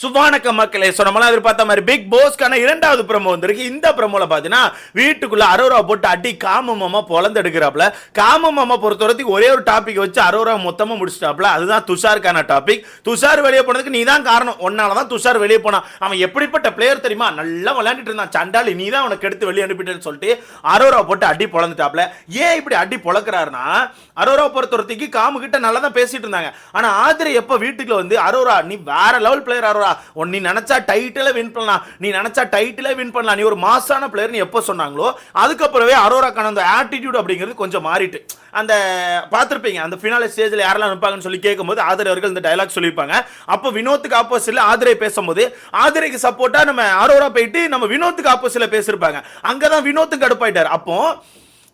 சுவானக்க மக்களே, நம்மளாம் எதிர்பார்த்த மாதிரி பிக் பாஸ்க்கான இரண்டாவது ப்ரோமோ வந்திருக்கு. இந்த ப்ரோமோல பாத்தீங்கன்னா வீட்டுக்குள்ள அரோரா போட்டு அடி காம மாமா பொழந்து எடுக்கிறாப்ல. காம மாமா பொறுத்தவரைக்கும் ஒரே ஒரு டாபிக் வச்சு அரோரா மொத்தமா முடிச்சிட்டாப்ல. அதுதான் துஷாருக்கான டாபிக். துஷார் வெளியே போனதுக்கு நீ தான் காரணம், ஒன்னாலதான் துஷார் வெளியே போனான். அவன் எப்படிப்பட்ட பிளேயர் தெரியுமா, நல்லா விளையாண்டுட்டு இருந்தான், சண்டாளி நீ தான் அவனுக்கு எடுத்து வெளியே அனுப்பிட்டேன்னு சொல்லிட்டு அரோரா போட்டு அடி பொழந்துட்டாப்ல. ஏன் இப்படி அடி பொழக்கிறாருன்னா, அரோரா பொறுத்தவரைக்கும் காமு கிட்ட நல்லா தான் பேசிட்டு இருந்தாங்க. ஆனா ஆதிரை எப்ப வீட்டுக்குள்ள வந்து அரோரா நீ வேற லெவல் பிளேயர் அரோரா, நீ நினைச்சா டைட்டில வின் பண்ணலாம், நீ நினைச்சா டைட்டில வின் பண்ணலாம், நீ ஒரு மாசான பிளேயர் நீ எப்போ சொன்னாங்களோ அதுக்கப்புறமே அரோராக்கான அந்த ஆட்டிடியூட் அப்படிங்கிறது கொஞ்சம் மாறிட்டு. அந்த பார்த்திருப்பீங்க அந்த ஃபினாலே ஸ்டேஜ்ல யாரெல்லாம் நிற்பாங்கன்னு சொல்லி கேட்கும்போது ஆதிரை அவர்கள் இந்த டயலாக் சொல்லியிருப்பாங்க. அப்போ வினோத்துக்கு ஆப்போசிட்ல ஆதிரை பேசும்போது ஆதிரைக்கு சப்போர்ட்டா நம்ம அரோரா போயிட்டு நம்ம வினோத்துக்கு ஆப்போசிட்ல பேசியிருப்பாங்க. அங்கதான் வினோத்துக்கு கடுப்பாயிட்டார். அப்போ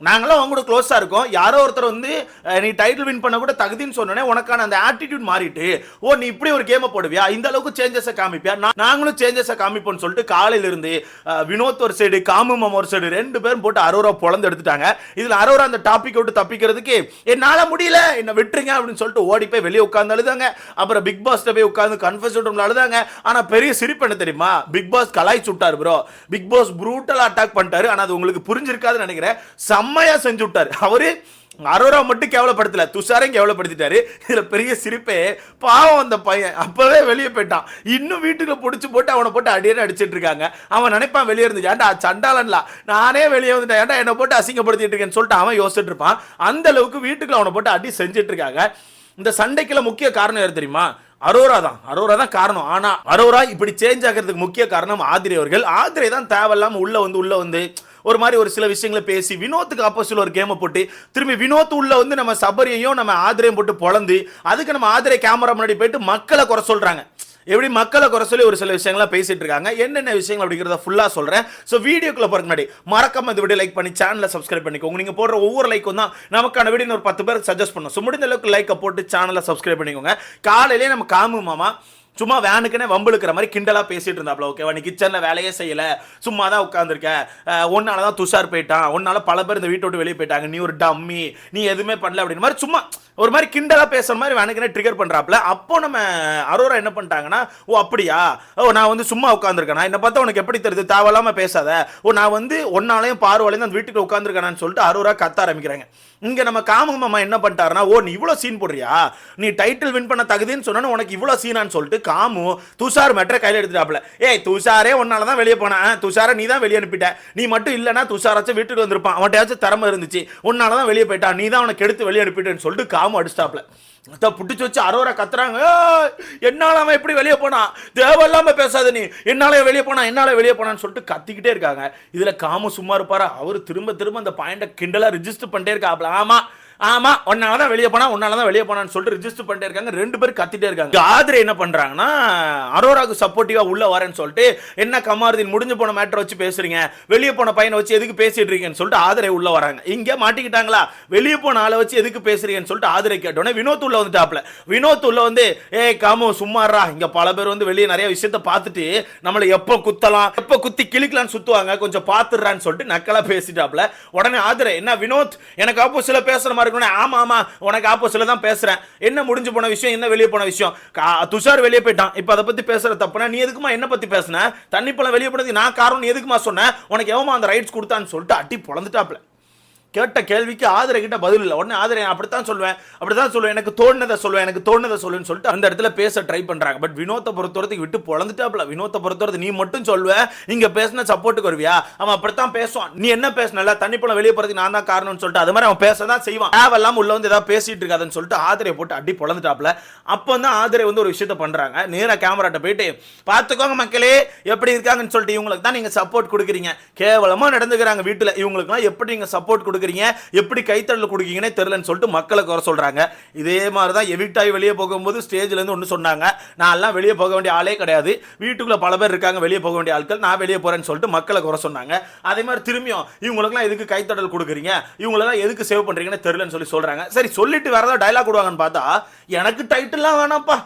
நாங்களாம் அவங்க கூட க்ளோஸாக இருக்கோம், யாரோ ஒருத்தர் வந்து நீ டைட்டில் வின் பண்ண கூட தகுதின்னு சொன்னோன்னே உனக்கான அந்த ஆட்டிடியூட் மாறிட்டு, ஓ நீ இப்படி ஒரு கேமை போடுவியா, இந்த அளவுக்கு சேஞ்சஸை காமிப்பியா, நாங்களும் சேஞ்சஸை காமிப்போம்னு சொல்லிட்டு காலையில இருந்து வினோத் ஒரு சைடு காமு மாமா ஒரு சைடு ரெண்டு பேரும் போட்டு அரோரா பொழந்து எடுத்துட்டாங்க. இதில் அரோரா அந்த டாபிக் விட்டு தப்பிக்கிறதுக்கு என்னால் முடியல என்ன விட்டுருங்க அப்படின்னு சொல்லிட்டு ஓடி போய் வெளியே உட்காந்து அழுதாங்க. அப்புறம் பிக் பாஸ்ட போய் உட்காந்து கன்ஃபர்ஸ் ரூம்ல அழுதாங்க. ஆனால் பெரிய சிரிப்பு என்ன தெரியுமா, பிக் பாஸ் கலாய்ச்சி விட்டார் bro, Bigg Boss brutal attack பண்ணிட்டாரு. ஆனால் அது உங்களுக்கு புரிஞ்சிருக்காதுன்னு நினைக்கிறேன். செம்மையா செஞ்சு விட்டாரு. அவரு அரோரா மட்டும் கேவலப்படுத்தல, துஷாரையும் கேவலப்படுத்திட்டாரு. இதுல பெரிய சிரிப்பே, பாவம் அந்த பையன் அப்பவே வெளியே போயிட்டான். இன்னும் வீட்டுக்குள்ள பிடிச்சி போட்டு அவனை போட்டு அடியே அடிச்சிட்டு இருக்காங்க. அவன் நினைப்பான் வெளியே இருந்து, ஏன்டா சண்டாளன்ல நானே வெளியே வந்துட்டேன், ஏன்டா என்னை போட்டு அசிங்கப்படுத்திட்டு இருக்கேன்னு சொல்லிட்டு அவன் யோசிச்சுட்டு இருப்பான். அந்த அளவுக்கு வீட்டுக்குள்ள அவனை போட்டு அடி செஞ்சுட்டு இருக்காங்க. இந்த சண்டைக்குள்ள முக்கிய காரணம் யாரு தெரியுமா, அரோரா தான் காரணம். ஆனா அரோரா இப்படி சேஞ்ச் ஆகிறதுக்கு முக்கிய காரணம் ஆதிரை அவர்கள். ஆதிரை தான் தேவையில்லாம உள்ள வந்து ஒரு மாதிரி ஒரு சில விஷயங்களை பேசி வினோத்துக்கு ஆப்போசிட் ஒரு கேமை போட்டு திரும்பி வினோத் உள்ள வந்து நம்ம சபரியையும் நம்ம ஆதிரையும் போட்டு பொழந்து அதுக்கு நம்ம ஆதிரை கேமரா முன்னாடி போயிட்டு மக்களை குறை சொல்றாங்க. எப்படி மக்களை குறை சொல்லி ஒரு சில விஷயங்கள்லாம் பேசிட்டு இருக்காங்க. என்னென்ன விஷயங்கள் அப்படிங்கிறத ஃபுல்லா சொல்றேன். ஸோ வீடியோக்குள்ள போறதுக்கு முன்னாடி மறக்காம இந்த வீடியோ லைக் பண்ணி சேனலை சப்ஸ்கிரைப் பண்ணிக்கோங்க. நீங்க போடுற ஒவ்வொரு லைக்கும் தான் நமக்கான வீடியோ ஒரு 10 பேருக்கு சஜஸ்ட் பண்ணும். ஸோ முடிந்த அளவுக்கு லைக்கை போட்டு சேனலை சப்ஸ்கிரைப் பண்ணிக்கோங்க. காலையிலேயே நம்ம காமு மாமா சும்மா வேனுக்குன்னு வம்புழுக்கிற மாதிரி கிண்டலா பேசிட்டு இருந்தாப்ல. ஓகேவா, நீ கிச்சன்ல வேலையே செய்யல, சும்மா தான் உட்காந்துருக்க, ஒன்னாலதான் துஷார் போயிட்டான், ஒன்னால பல பேர் இந்த வீட்டை விட்டு வெளியே போயிட்டாங்க, நீ ஒரு டம்மி, நீ எதுவுமே பண்ணல அப்படின்னு மாதிரி சும்மா ஒரு மாதிரி கிண்டலா பேசுற மாதிரி வேணுக்குன்னு ட்ரிகர் பண்றாப்ல. அப்போ நம்ம அரோரா என்ன பண்ணிட்டாங்கன்னா, ஓ அப்படியா, ஓ நான் வந்து சும்மா உட்காந்துருக்கேன், என்ன பார்த்தா உனக்கு எப்படி தெரியுது, தேவையில்லாம பேசாத, ஓ நான் வந்து ஒன்னாலையும் பார்வையிலையும் அந்த வீட்டுக்கு உட்காந்துருக்கானு சொல்லிட்டு அரோரா கத்த ஆரம்பிக்கிறாங்க. இங்க நம்ம காமு மாமா என்ன பண்ணிட்டாருன்னா, ஓ நீ இவ்வளவு சீன் போடுறியா, நீ டைட்டில் வின் பண்ண தகுதின்னு சொன்னா உனக்கு இவ்வளவு சீனான்னு சொல்லிட்டு காமு துஷார் மேட்டரை கையில் எடுத்துட்டாப்ல. ஏய் துஷாரே உன்னாலதான் வெளியே போனான், துஷாரை நீ தான் வெளியே அனுப்பிட்ட, நீ மட்டும் இல்லைன்னா துஷாராச்சும் வீட்டுக்கு வந்திருப்பான், அவன்கிட்டயாச்சும் திறமை இருந்துச்சு, உன்னாலதான் வெளியே போயிட்டான், நீ தான் அவனுக்கு எடுத்து வெளியே அனுப்பிட்டேன்னு சொல்லிட்டு காமு அடிச்சிட்டாப்ல. புடிச்சு வச்சு அரோரா கத்துறாங்க, என்னால அவன் எப்படி வெளியே போனான், தேவையில்லாம பேசாத நீ, என்னால வெளியே போனான்னு சொல்லிட்டு கத்திக்கிட்டே இருக்காங்க. இதுல காமு சும்மா இருப்பாரா, அவரு திரும்ப திரும்ப அந்த பாயிண்ட கிண்டலா ரிஜிஸ்டர் பண்ணிட்டே இருக்காப்ல. ஆமா உன்னாலதான் வெளியே போனான்னு சொல்லிட்டு ரிஜிஸ்டர் பண்ணிட்டே இருக்காங்க. ரெண்டு பேரும் கத்திட்டே இருக்காங்க. ஆதிரை என்ன பண்றாங்கன்னா, அரோராக்கு சப்போர்ட்டிவா உள்ள வரேன்னு சொல்லிட்டு, என்ன கமாருதீன் முடிஞ்சு போன மேட்டர் வச்சு பேசுறீங்க, வெளியே போன பையனை வச்சு எதுக்கு பேசிட்டு இருக்கீங்கன்னு சொல்லிட்டு ஆதிரை உள்ள வராங்க. இங்க மாட்டிக்கிட்டாங்களா, வெளியே போன ஆளை வச்சு எதுக்கு பேசுறீங்கன்னு சொல்லிட்டு ஆதிரை கேட்டோன்னே வினோத் உள்ள வந்துட்டாப்ல. வினோத் உள்ள வந்து, காமு சும்மாறா, இங்க பல பேர் வந்து வெளியே நிறைய விஷயத்த பார்த்துட்டு நம்மளை எப்ப குத்தலாம் எப்ப குத்தி கிளிக்கலான்னு சுத்துவாங்க, கொஞ்சம் பாத்துறான்னு சொல்லிட்டு நக்கலா பேசிட்டாப்ல. உடனே ஆதிரை, என்ன வினோத் எனக்கு ஆப்போசிட்ல பேசுற மாதிரி, ஆமா ஆமா உனக்கு ஆப்போசிட்ல தான் பேசுறேன், என்ன முடிஞ்சு போன விஷயம், என்ன வெளியே போன விஷயம், துஷார் வெளியே போயிட்டான், இப்ப அதை பத்தி பேசுற தப்புனா நீ எதுக்குமா என்ன பத்தி பேசுன, தண்ணி பழம் வெளியே போனது நான் காரணம், நீ எதுக்குமா சொன்ன, உனக்கு எவமா அந்த ரைட்ஸ் கொடுத்தான்னு சொல்லிட்டு அட்டி பொழந்துட்டாப்ல. கேட்ட கேள்விக்கு ஆதிரை கிட்ட பதில் இல்லை. உடனே ஆதிரை அப்படித்தான் சொல்லுவேன், எனக்கு தோணுனதை சொல்லுவேன்னு சொல்லிட்டு அந்த இடத்துல பேச ட்ரை பண்றாங்க. பட் வினோத்தை பொறுத்தவரைக்கும் விட்டு பொழந்துட்டாப்ல. வினோத்தை பொறுத்தவரை நீ மட்டும் சொல்லுவ, இங்க பேசின சப்போர்ட்டுக்கு வருவியா, அவன் அப்படித்தான் பேசுவான், நீ என்ன பேசினல, தண்ணி பழம் வெளியே போறதுக்கு நான் தான் காரணம்னு சொல்லிட்டு அது மாதிரி அவன் பேசதான் செய்வான், தேவையில்லாம உள்ள வந்து ஏதாவது பேசிட்டு இருக்காதுன்னு சொல்லிட்டு ஆதிரை போட்டு அடி பொழந்துட்டாப்ல. அப்போ வந்து ஆதிரை வந்து ஒரு விஷயத்த பண்றாங்க, நேரா கேமராட்ட போயிட்டு, பார்த்துக்கோங்க மக்களே எப்படி இருக்காங்கன்னு சொல்லிட்டு, இவங்களுக்கு தான் நீங்க சப்போர்ட் கொடுக்குறீங்க, கேவலமா நடந்துக்கிறாங்க வீட்டுல, இவங்களுக்குலாம் எப்படி நீங்க சப்போர்ட் கொடுக்குறீங்க, எப்படி கைத்தறல் கொடுக்கீங்கன்னே தெரியலன்னு சொல்லிட்டு மக்களை குறை சொல்றாங்க. இதே மாதிரி தான் எவிக்ட் ஆகி வெளியே போகும்போது ஸ்டேஜ்ல இருந்து ஒன்று சொன்னாங்க, நான் எல்லாம் வெளியே போக வேண்டிய ஆளே கிடையாது, வீட்டுக்குள்ள பல பேர் இருக்காங்க வெளியே போக வேண்டிய ஆட்கள், நான் வெளியே போறேன்னு சொல்லிட்டு மக்களை குறை சொன்னாங்க. அதே மாதிரி திரும்பியும் இவங்களுக்குலாம் எதுக்கு கைத்தடல் கொடுக்குறீங்க, இவங்களெல்லாம் எதுக்கு சேவ் பண்றீங்கன்னு தெரியலன்னு சொல்லி சொல்றாங்க. சரி சொல்லிட்டு வேற ஏதாவது டைலாக் விடுவாங்கன்னு பார்த்தா, எனக்கு டைட்டில்லாம் வேணாம்ப்பா,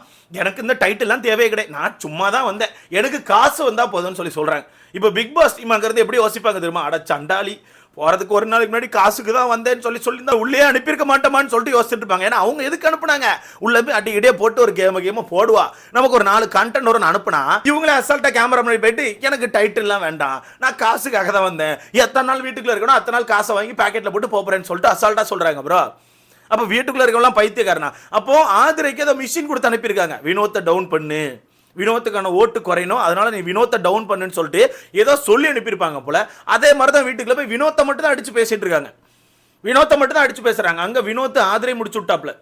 எனக்கு இந்த டைட்டில்லாம் தேவையே கிடையாது, நான் சும்மா தான் வந்தேன், எனக்கு காசு வந்தா போதும்னு சொல்லி சொல்றாங்க. இப்போ பிக் பாஸ் டீம் அங்கிறது எப்படி யோசிப்பாங்க தெரியுமா, அட சண்டாளி போறதுக்கு ஒரு நாளைக்கு முன்னாடி காசுக்கு தான் வந்தேன்னு சொல்லியிருந்தா உள்ளே அனுப்பியிருக்க மாட்டோமான்னு சொல்லிட்டு யோசிச்சுட்டு இருப்பாங்க. ஏன்னா அவங்க எதுக்கு அனுப்புனாங்க, உள்ள போய் அடிக்கடியே போட்டு ஒரு கேம போடுவா, நமக்கு ஒரு 4 கண்டென்ட் ஒரு அனுப்புனா இவங்களே அசால்ட்டா கேமரா முன்னாடி போயிட்டு எனக்கு டைட்டில்லாம் வேண்டாம், நான் காசுக்காக தான் வந்தேன், எத்தனை நாள் வீட்டுக்குள்ள இருக்கணும் அத்தனை நாள் காசை வாங்கி பாக்கெட்ல போட்டு போறேன்னு சொல்லிட்டு அசால்ட்டா சொல்றாங்க ப்ரோ. அப்ப வீட்டுக்குள்ள இருக்கவங்களாம் பைத்தியக்காரனா? அப்போ ஆதிரைக்கு ஏதோ மிஷின் கொடுத்து அனுப்பியிருக்காங்க, வினோத்தை டவுன் பண்ணு, வினோத்துக்கான ஓட்டு குறையணும், அதனால நீ வினோத்தை டவுன் பண்ணுன்னு சொல்லிட்டு ஏதோ சொல்லி அனுப்பியிருப்பாங்க போல. அதே மாதிரி தான் வீட்டுக்குள்ள போய் வினோத்தை மட்டும் தான் அடிச்சு பேசிட்டு இருக்காங்க, வினோத்தை மட்டும் தான் அடிச்சு பேசுறாங்க. அங்க வினோத் ஆதிரை முடிச்சு விட்டாப்ல,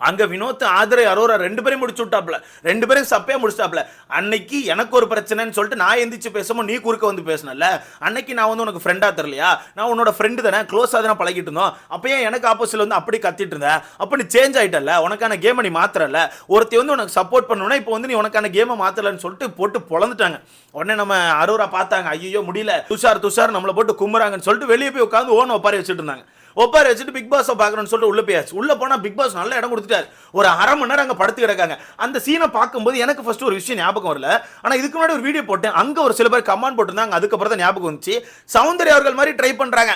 அங்க வினோத் ஆதிரை அரோரா 2 பேரையும் முடிச்சு விட்டாப்ல, 2 பேரும் சப்பையா முடிச்சாப்ல. அன்னைக்கு எனக்கு ஒரு பிரச்சனைன்னு சொல்லிட்டு நான் எந்திரிச்சு பேசும்போது நீ குறுக்க வந்து பேசினல, அன்னைக்கு நான் வந்து உனக்கு ஃப்ரெண்டா தெரியலையா, நான் உன்னோட ஃப்ரெண்டு தானே, க்ளோஸா தானே பழகிட்டு இருந்தோம், அப்பயே எனக்கு ஆப்போசிட்ல வந்து அப்படி கத்திட்டு இருந்த, அப்ப நீ சேஞ்ச் ஆயிட்டல, உனக்கான கேமை நீ மாத்திரல, ஒருத்தி வந்து உனக்கு சப்போர்ட் பண்ணணும்னா இப்போ வந்து நீ உனக்கான கேமை மாத்தலன்னு சொல்லிட்டு போட்டு பொழந்துட்டாங்க. உடனே நம்ம அரோரா பார்த்தாங்க, ஐயோ முடியல, துஷார் நம்மளை போட்டு கும்புறாங்கன்னு சொல்லிட்டு வெளியே போய் உட்காந்து ஓன ஒப்பாரி வச்சுட்டு இருந்தாங்க. ஒப்பாரி வச்சுட்டு பிக் பாஸை பார்க்கணும்னு சொல்லிட்டு உள்ள போயாச்சு. உள்ள போனா பிக் பாஸ் நல்ல இடம் கொடுத்துட்டாரு, ஒரு அரை மணி நேரம் அங்க படுத்து கிடக்காங்க. அந்த சீனை பார்க்கும்போது எனக்கு ஃபர்ஸ்ட் ஒரு விஷயம் ஞாபகம் வரல, ஆனா இதுக்கு முன்னாடி ஒரு வீடியோ போட்டேன், அங்க ஒரு சில பேர் கமெண்ட் போட்டிருந்தாங்க, அதுக்கப்புறம் தான் ஞாபகம் வந்துச்சு. சௌந்தர்யா அவர்கள் மாதிரி ட்ரை பண்றாங்க.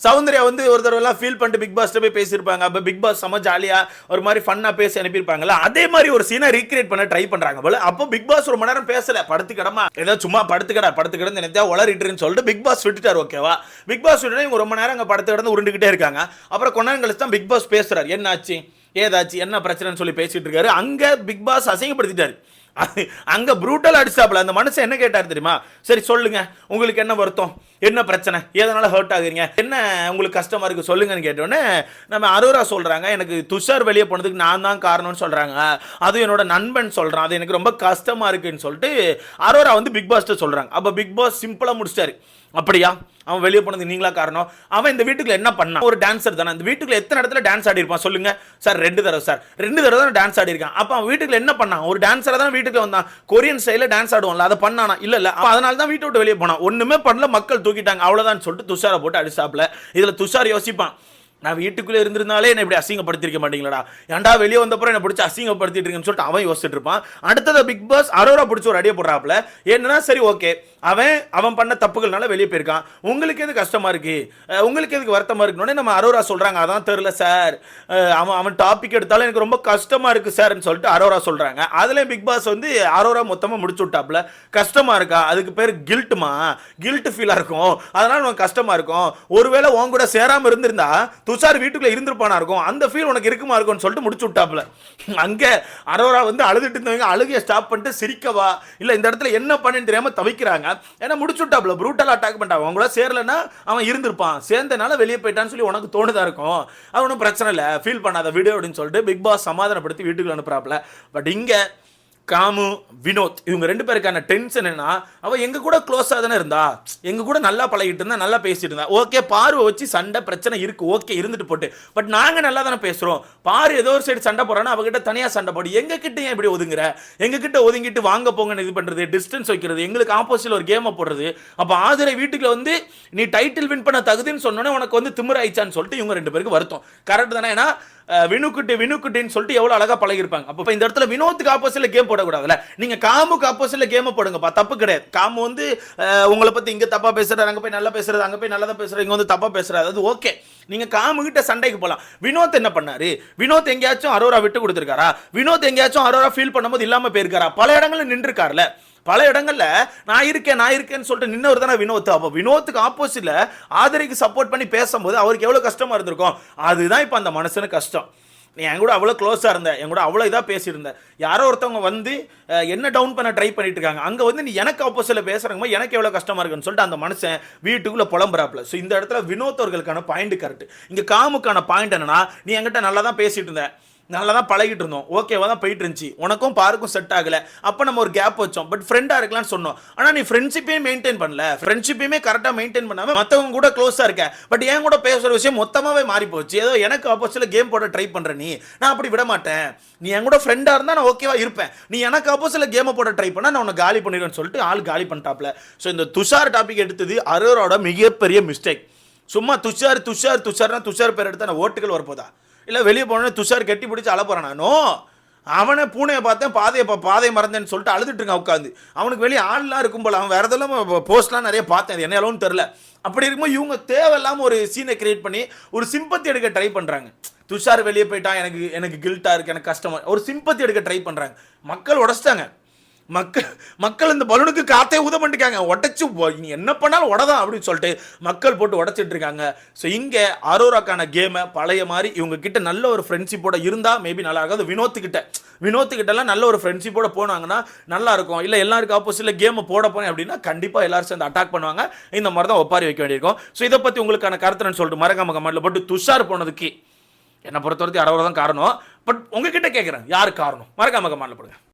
சௌந்தர்யா வந்து ஒரு தடவைலாம் ஃபீல் பண்ணிட்டு பிக் பாஸ்ட்ட போய் பேசியிருப்பாங்க, அப்போ பிக் பாஸ் செம்ம ஜாலியாக ஒரு மாதிரி ஃபன்னாக பேசி அனுப்பியிருப்பாங்கல்ல, அதே மாதிரி ஒரு சீனை ரீக்ரியேட் பண்ண ட்ரை பண்ணுறாங்க போல. அப்போ பிக் பாஸ் ஒரு மணி நேரம் பேசலை, படுத்துக்கிடமா ஏதோ சும்மா படுத்துக்கிடன்னு நினைத்தா உளறிட்டுன்னு சொல்லிட்டு பிக் பாஸ் விட்டுட்டார். ஓகேவா, பிக் பாஸ் விட்டுட்டு இவங்க ரொம்ப நேரம் அங்கே படுத்து கிடந்து உருண்டுகிட்டே இருக்காங்க. அப்புறம் கொஞ்ச நேரம் கழிச்சு தான் பிக் பாஸ் பேசுறாரு, என்னாச்சு ஏதாச்சு என்ன பிரச்சனைன்னு சொல்லி பேசிட்டு இருக்காரு. அங்கே பிக் பாஸ் அசிங்கப்படுத்திட்டாரு, அங்க ப்ரூட்டல் அடிச்சாப்ல. அந்த மனுஷன் என்ன கேட்டார் தெரியுமா, சரி சொல்லுங்க உங்களுக்கு என்ன வருத்தம், என்ன பிரச்சனை, எதனால ஹர்ட் ஆகுறீங்க, என்ன உங்களுக்கு கஷ்டமா இருக்கு சொல்லுங்கன்னு கேட்டோன்னே நம்ம அரோரா சொல்றாங்க, எனக்கு துஷார் வெளியே போனதுக்கு நான் தான் காரணம்னு சொல்றாங்க, அது என்னோட நண்பன் சொல்றான், அது எனக்கு ரொம்ப கஷ்டமா இருக்குன்னு சொல்லிட்டு அரோரா வந்து பிக் பாஸ்ட்ட சொல்றாங்க. அப்ப பிக் பாஸ் சிம்பிளா முடிச்சிட்டாரு, அப்படியா அவன் வெளியே போனது நீங்களா காரணம், அவன் இந்த வீட்டுக்குள்ள என்ன பண்ணான், ஒரு டான்சர் தானே, இந்த வீட்டுக்குள்ள எத்தனை இடத்துல டான்ஸ் ஆடி இருப்பான் சொல்லுங்க சார், 2 தடவை சார், 2 தடவை தான் டான்ஸ் ஆடி இருக்கான். அப்ப அவன் வீட்டுக்குள்ள என்ன பண்ணான், ஒரு டான்சரா தான் வீட்டுக்கு வந்தான், கொரியன் ஸ்டைல டான்ஸ் ஆடுவான்ல அதை பண்ணானா, இல்ல அதனால தான் வீட்டை விட்டு வெளியே போனான், ஒண்ணுமே பண்ணல, மக்கள் தூக்கிட்டாங்க அவ்வளவுதான் சொல்லிட்டு துஷாரை போட்டு அடிச்சாப்ல. இதுல துஷார் யோசிப்பான், நான் வீட்டுக்குள்ளே இருந்திருந்தாலே என்ன இப்படி அசிங்கப்படுத்திருக்க மாட்டீங்களா, ஏன்டா வெளியே வந்தப்பறம் என்ன பிடிச்சி அசிங்கப்படுத்திட்டு இருக்கேன்னு சொல்லிட்டு அவன் யோசிச்சுட்டு இருப்பான். அடுத்தது பிக் பாஸ் அரோரா பிடிச்சி ஒரு அடியை போடுறாப்ல. என்னன்னா சரி ஓகே, அவன் பண்ண தப்புகள்னால வெளியே போயிருக்கான், உங்களுக்கு எது கஷ்டமா இருக்கு, உங்களுக்கு எதுக்கு வருத்தமா இருக்குன்னு நம்ம அரோரா சொல்றாங்க. அதான் தெரியல சார், அவன் டாபிக் எடுத்தாலும் எனக்கு ரொம்ப கஷ்டமா இருக்கு சார்ன்னு சொல்லிட்டு அரோரா சொல்றாங்க. அதுல பிக் பாஸ் வந்து அரோரா மொத்தமா முடிச்சு விட்டாப்ல. கஷ்டமா இருக்கா, அதுக்கு பேர் கில்ட்டுமா, கில்ட் ஃபீலா இருக்கும், அதனால உனக்கு கஷ்டமா இருக்கும், ஒருவேளை உன் கூட சேராம இருந்திருந்தா துஷார் வீட்டுக்குள்ள இருந்திருப்பானா இருக்கும், அந்த ஃபீல் உனக்கு இருக்குமா இருக்கும்னு சொல்லிட்டு முடிச்சு விட்டாப்ல. அங்க அரோரா வந்து அழுதுட்டு இருந்தவங்க அழுகையை ஸ்டாப் பண்ணிட்டு சிரிக்கவா இல்ல இந்த இடத்துல என்ன பண்ணு தெரியாம தவிக்கிறாங்க. ஏன்னா முடிச்சு விட்டாப்ல, ப்ரூட்டலா அட்டாக் பண்ணிட்டான். அவங்க கூட சேரலன்னா அவன் இருந்திருப்பான், சேர்ந்தனால வெளியே போயிட்டான்னு சொல்லி உனக்கு தோணுதா இருக்கும், அது ஒன்றும் பிரச்சனை இல்லை, ஃபீல் பண்ணாத வீடியோ அப்படின்னு சொல்லிட்டு பிக் பாஸ் சமாதானப்படுத்தி வீட்டுக்குள்ள அனுப்புறாப்ல. பட் இங்க காமு வினோத் இவங்க 2 பேருக்கான டென்ஷன் என்ன, அவ எங்க கூட க்ளோஸா தானே இருந்தா, எங்க கூட நல்லா பழகிட்டு இருந்தா, நல்லா பேசிட்டு இருந்தா, ஓகே பார்வை வச்சு சண்டை பிரச்சனை இருக்கு, ஓகே இருந்துட்டு போட்டு, பட் நாங்க நல்லா தானே பேசுறோம், பாரு ஏதோ ஒரு சைடு சண்டை போறானா அவகிட்ட தனியா சண்டை போடு, எங்க கிட்ட ஏன் இப்படி ஒதுங்குற, எங்க கிட்ட ஒதுங்கிட்டு வாங்க போங்கன்னு இது பண்றது, டிஸ்டன்ஸ் வைக்கிறது, எங்களுக்கு ஆப்போசிட்ல ஒரு கேமை போடுறது. அப்ப ஆதிரை வீட்டுக்குள்ள வந்து நீ டைட்டில் வின் பண்ண தகுதின்னு சொன்னோன்னே உனக்கு வந்து திமிராயிச்சான்னு சொல்லிட்டு இவங்க 2 பேருக்கு வருத்தம். கரெக்ட் தானே, ஏன்னா வினுக்குட்டின்னு சொல்லிட்டு எவ்வளவு அழகா பழகிருப்பாங்க. அப்ப இந்த இடத்துல வினோத்துக்கு ஆப்போசிட்ல கேம் போடக்கூடாதுல்ல, நீங்க காமுக்கு ஆப்போசிட்ல கேம் போடுங்கப்பா, தப்பு கிடையாது. காமு வந்து உங்களை பத்தி இங்க தப்பா பேசுறாரு, அங்க போய் நல்லா பேசுறது, அங்க போய் நல்லதா பேசுறது, இங்க வந்து தப்பா பேசுறாரு, அது ஓகே, நீங்க காமு கிட்ட சண்டைக்கு போலாம். வினோத் என்ன பண்ணாரு, வினோத் எங்கேயாச்சும் அரோரா விட்டு கொடுத்திருக்காரா, வினோத் எங்கேயாச்சும் அரோரா ஃபீல் பண்ணும்போது இல்லாம போயிருக்காரா, பல இடங்கள்ல நின்று இருக்காருல, பல இடங்கள்ல நான் இருக்கேன்னு சொல்லிட்டு நின்னவர் தானே வினோத். அப்போ வினோத்துக்கு ஆப்போசிட்ல ஆதிரைக்கு சப்போர்ட் பண்ணி பேசும்போது அவருக்கு எவ்வளவு கஷ்டமா இருந்திருக்கும், அதுதான் இப்போ அந்த மனுஷனுக்கு கஷ்டம். நீ என் கூட அவ்வளோ க்ளோஸாக இருந்த, என் கூட அவ்வளோ இதாக பேசியிருந்த, யாரோ ஒருத்தவங்க வந்து என்ன டவுன் பண்ண ட்ரை பண்ணிட்டு இருக்காங்க, அங்கே வந்து நீ எனக்கு ஆப்போசிட்டில் பேசுகிறாங்க, எனக்கு எவ்வளோ கஷ்டமாக இருக்குன்னு சொல்லிட்டு அந்த மனுஷன் வீட்டுக்குள்ளே புலம்புறாப்புல. ஸோ இந்த இடத்துல வினோத் அவர்களுக்கான பாயிண்ட் கரெக்ட். இங்கே காமுக்கான பாயிண்ட் என்னன்னா, நீ என்கிட்ட நல்லா தான் பேசிட்டு இருந்த, நல்லா தான் பழகிட்டு இருந்தோம், ஓகேவா தான் போயிட்டு இருந்துச்சு, உனக்கும் பாருக்கும் செட் ஆகல, அப்போ நம்ம ஒரு கேப் வச்சோம், பட் ஃப்ரெண்டாக இருக்கலாம்னு சொன்னோம், ஆனால் நீ ஃப்ரெண்ட்ஷிப்பையும் மெயின்டைன் பண்ணல, ஃப்ரெண்ட்ஷிப்பையுமே கரெக்டாக மெயின்டைன் பண்ணாமல் மற்றவங்க கூட க்ளோஸாக இருக்க, பட் என் கூட பேசுகிற விஷயம் மொத்தமாகவே மாறி போச்சு, ஏதோ எனக்கு ஆப்போசிட்டில் கேம் போட ட்ரை பண்ணுற நீ, நான் அப்படி விட மாட்டேன், நீ என் கூட ஃப்ரெண்டாக இருந்தால் நான் ஓகேவா இருப்பேன், நீ எனக்கு ஆப்போசிட்டில் கேமை போட ட்ரை பண்ணால் நான் உன்னை காலி பண்ணிடுவேன்னு சொல்லிட்டு ஆள் காலி பண்ணிட்டாப்ல. ஸோ இந்த துஷார் டாபிக் எடுத்தது அரோராவோட மிகப்பெரிய மிஸ்டேக். சும்மா துஷார்னா துஷார் பேர் எடுத்தால் நான் ஓட்டுகள் வரப்போதா, இல்லை வெளியே போனோன்னே துஷார் கட்டி பிடிச்சி அழ போகிறானோ, அவனை பூனையை பார்த்தேன் பாதையை மறந்தேன்னு சொல்லிட்டு அழுதுட்டு இருக்கான் உட்காந்து. அவனுக்கு வெளியே ஆள்லாம் இருக்கும் போல, அவன் வேற எதெல்லாம் போஸ்ட்லாம் நிறைய பார்த்தேன், அது என்ன அளவுன்னு தெரில. அப்படி இருக்கும்போது இவங்க தேவையில்லாமல் ஒரு சீனை கிரியேட் பண்ணி ஒரு சிம்பத்தி எடுக்க ட்ரை பண்ணுறாங்க. துஷார் வெளியே போயிட்டான், எனக்கு கில்ட்டாக இருக்குது, எனக்கு கஷ்டமாக, ஒரு சிம்பத்தி எடுக்க ட்ரை பண்ணுறாங்க. மக்கள் உடச்சிட்டாங்க. மக்கள் இந்த பலூனுக்கு காத்தே ஊத பண்ணிட்டாங்க, உடச்சு நீ என்ன பண்ணாலும் உடதான் அப்படின்னு சொல்லிட்டு மக்கள் போட்டு உடச்சிட்டு இருக்காங்க. ஸோ இங்கே அரோராக்கான கேமை பழைய மாதிரி இவங்க கிட்ட நல்ல ஒரு ஃப்ரெண்ட்ஷிப்போட இருந்தால் மேபி நல்லா இருக்கும். அது வினோத்துக்கிட்டலாம் நல்ல ஒரு ஃப்ரெண்ட்ஷிப்போட போனாங்கன்னா நல்லா இருக்கும். இல்லை எல்லாருக்கும் ஆப்போசிட்டில் கேமை போட போனேன் அப்படின்னா கண்டிப்பாக எல்லாரும் சேர்ந்து அட்டாக் பண்ணுவாங்க. இந்த மாதிரி தான் ஒப்பாரி வைக்க வேண்டியிருக்கும். ஸோ இதை பற்றி உங்களுக்கான கருத்துன்னு சொல்லிட்டு மறக்காம கமெண்ட்ல போட்டு துஷார் போனதுக்கு என்னை பொறுத்தவரைக்கும் அரோரா தான் காரணம். பட் உங்ககிட்ட கேட்குறேன், யார் காரணம்? மறக்காம கமெண்ட்ல போடுங்க.